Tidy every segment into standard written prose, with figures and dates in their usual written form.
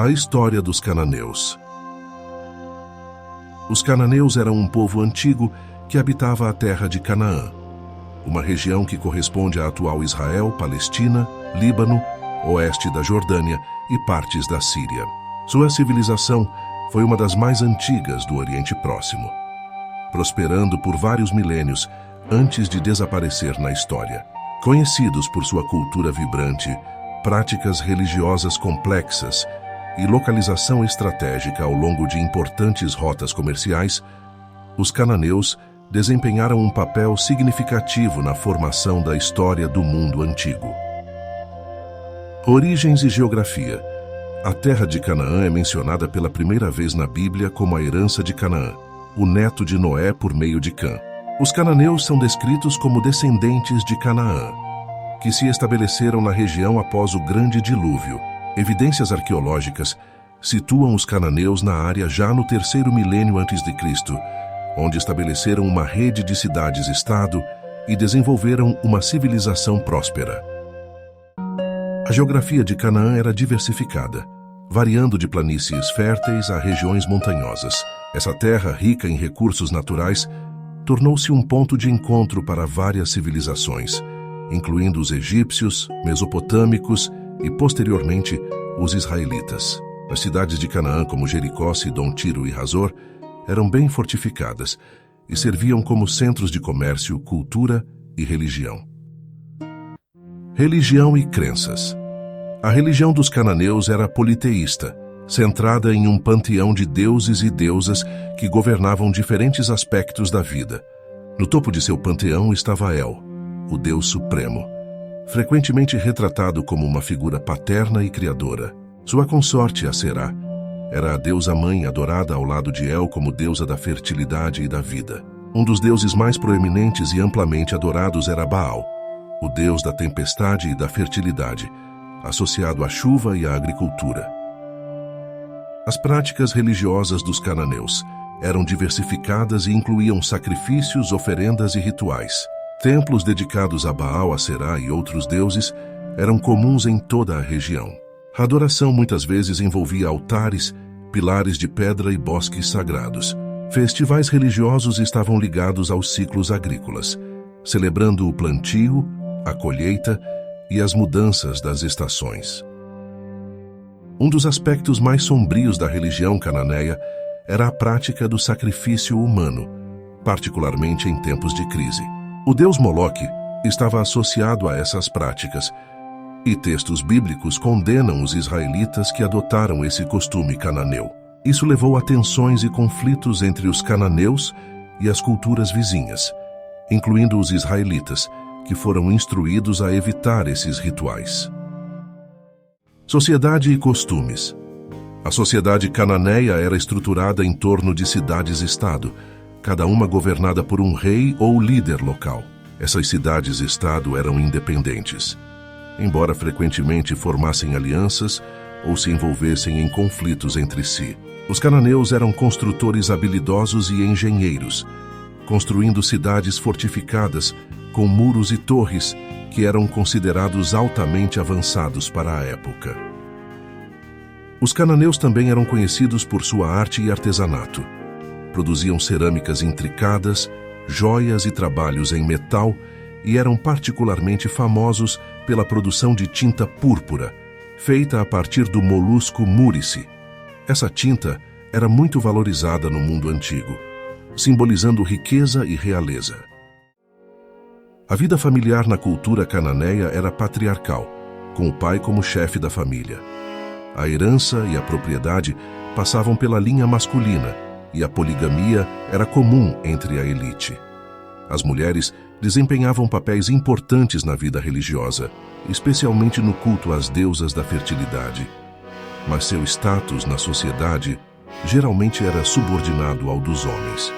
A história dos cananeus. Os cananeus eram um povo antigo que habitava a terra de Canaã, uma região que corresponde à atual Israel, Palestina, Líbano, oeste da Jordânia e partes da Síria. Sua civilização foi uma das mais antigas do Oriente Próximo, prosperando por vários milênios antes de desaparecer na história. Conhecidos por sua cultura vibrante, práticas religiosas complexas e localização estratégica ao longo de importantes rotas comerciais, os cananeus desempenharam um papel significativo na formação da história do mundo antigo. Origens e geografia. A terra de Canaã é mencionada pela primeira vez na Bíblia como a herança de Canaã, o neto de Noé por meio de Cã. Os cananeus são descritos como descendentes de Canaã, que se estabeleceram na região após o grande dilúvio. Evidências arqueológicas situam os cananeus na área já no terceiro milênio a.C., onde estabeleceram uma rede de cidades-estado e desenvolveram uma civilização próspera. A geografia de Canaã era diversificada, variando de planícies férteis a regiões montanhosas. Essa terra, rica em recursos naturais, tornou-se um ponto de encontro para várias civilizações, incluindo os egípcios, mesopotâmicos e, posteriormente, os israelitas. As cidades de Canaã, como Jericó, Sidom, Tiro e Hazor, eram bem fortificadas e serviam como centros de comércio, cultura e religião. Religião e crenças. A religião dos cananeus era politeísta, centrada em um panteão de deuses e deusas que governavam diferentes aspectos da vida. No topo de seu panteão estava El, o Deus Supremo, frequentemente retratado como uma figura paterna e criadora. Sua consorte, a Será, era a deusa-mãe adorada ao lado de El como deusa da fertilidade e da vida. Um dos deuses mais proeminentes e amplamente adorados era Baal, o deus da tempestade e da fertilidade, associado à chuva e à agricultura. As práticas religiosas dos cananeus eram diversificadas e incluíam sacrifícios, oferendas e rituais. Templos dedicados a Baal, a Será e outros deuses eram comuns em toda a região. A adoração muitas vezes envolvia altares, pilares de pedra e bosques sagrados. Festivais religiosos estavam ligados aos ciclos agrícolas, celebrando o plantio, a colheita e as mudanças das estações. Um dos aspectos mais sombrios da religião cananeia era a prática do sacrifício humano, particularmente em tempos de crise. O deus Moloque estava associado a essas práticas, e textos bíblicos condenam os israelitas que adotaram esse costume cananeu. Isso levou a tensões e conflitos entre os cananeus e as culturas vizinhas, incluindo os israelitas, que foram instruídos a evitar esses rituais. Sociedade e costumes. A sociedade cananeia era estruturada em torno de cidades-estado, cada uma governada por um rei ou líder local. Essas cidades-estado eram independentes, embora frequentemente formassem alianças ou se envolvessem em conflitos entre si. Os cananeus eram construtores habilidosos e engenheiros, construindo cidades fortificadas com muros e torres que eram considerados altamente avançados para a época. Os cananeus também eram conhecidos por sua arte e artesanato. Produziam cerâmicas intricadas, joias e trabalhos em metal e eram particularmente famosos pela produção de tinta púrpura, feita a partir do molusco múrice. Essa tinta era muito valorizada no mundo antigo, simbolizando riqueza e realeza. A vida familiar na cultura cananeia era patriarcal, com o pai como chefe da família. A herança e a propriedade passavam pela linha masculina e a poligamia era comum entre a elite. As mulheres desempenhavam papéis importantes na vida religiosa, especialmente no culto às deusas da fertilidade. Mas seu status na sociedade geralmente era subordinado ao dos homens.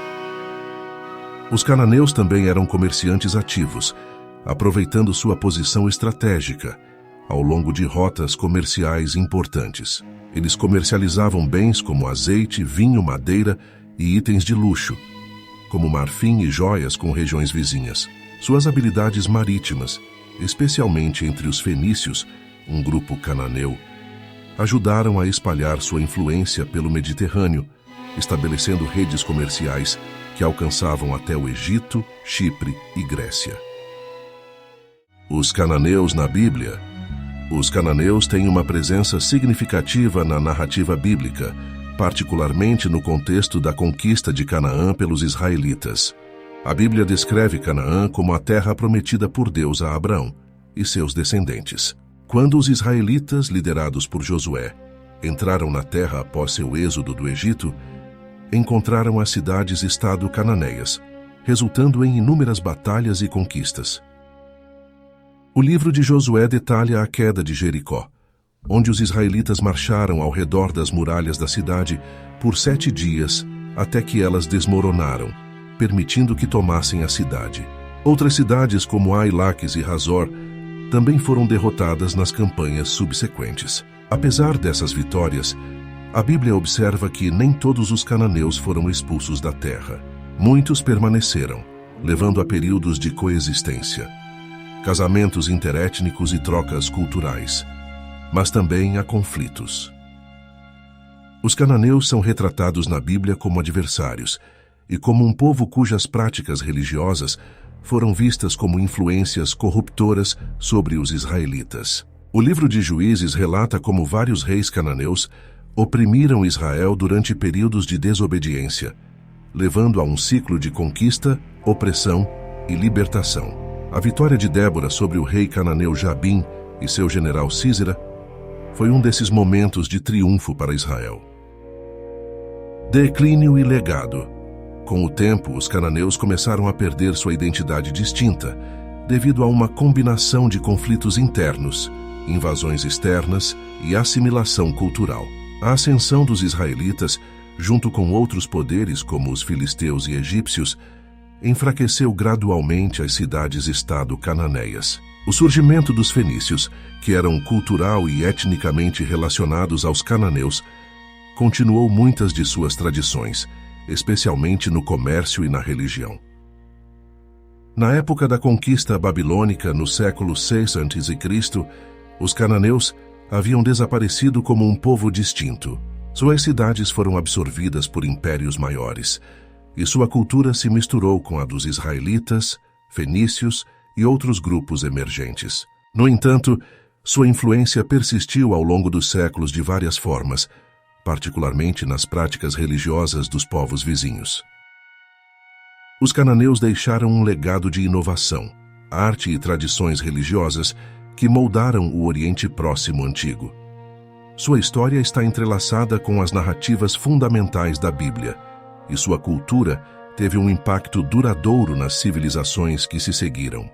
Os cananeus também eram comerciantes ativos, aproveitando sua posição estratégica ao longo de rotas comerciais importantes. Eles comercializavam bens como azeite, vinho, madeira e itens de luxo, como marfim e joias com regiões vizinhas. Suas habilidades marítimas, especialmente entre os fenícios, um grupo cananeu, ajudaram a espalhar sua influência pelo Mediterrâneo, estabelecendo redes comerciais que alcançavam até o Egito, Chipre e Grécia. Os cananeus na Bíblia. Os cananeus têm uma presença significativa na narrativa bíblica, particularmente no contexto da conquista de Canaã pelos israelitas. A Bíblia descreve Canaã como a terra prometida por Deus a Abraão e seus descendentes. Quando os israelitas, liderados por Josué, entraram na terra após seu êxodo do Egito, encontraram as cidades-estado cananeias, resultando em inúmeras batalhas e conquistas. O livro de Josué detalha a queda de Jericó, onde os israelitas marcharam ao redor das muralhas da cidade por 7 dias até que elas desmoronaram, permitindo que tomassem a cidade. Outras cidades, como Ai, Laquis e Hazor, também foram derrotadas nas campanhas subsequentes. Apesar dessas vitórias, a Bíblia observa que nem todos os cananeus foram expulsos da terra. Muitos permaneceram, levando a períodos de coexistência, casamentos interétnicos e trocas culturais, mas também a conflitos. Os cananeus são retratados na Bíblia como adversários e como um povo cujas práticas religiosas foram vistas como influências corruptoras sobre os israelitas. O livro de Juízes relata como vários reis cananeus oprimiram Israel durante períodos de desobediência, levando a um ciclo de conquista, opressão e libertação. A vitória de Débora sobre o rei cananeu Jabim e seu general Sísera foi um desses momentos de triunfo para Israel. Declínio e legado. Com o tempo, os cananeus começaram a perder sua identidade distinta, devido a uma combinação de conflitos internos, invasões externas e assimilação cultural. A ascensão dos israelitas, junto com outros poderes como os filisteus e egípcios, enfraqueceu gradualmente as cidades-estado cananeias. O surgimento dos fenícios, que eram cultural e etnicamente relacionados aos cananeus, continuou muitas de suas tradições, especialmente no comércio e na religião. Na época da conquista babilônica, no século VI a.C., os cananeus haviam desaparecido como um povo distinto. Suas cidades foram absorvidas por impérios maiores, e sua cultura se misturou com a dos israelitas, fenícios e outros grupos emergentes. No entanto, sua influência persistiu ao longo dos séculos de várias formas, particularmente nas práticas religiosas dos povos vizinhos. Os cananeus deixaram um legado de inovação, arte e tradições religiosas que moldaram o Oriente Próximo antigo. Sua história está entrelaçada com as narrativas fundamentais da Bíblia, e sua cultura teve um impacto duradouro nas civilizações que se seguiram.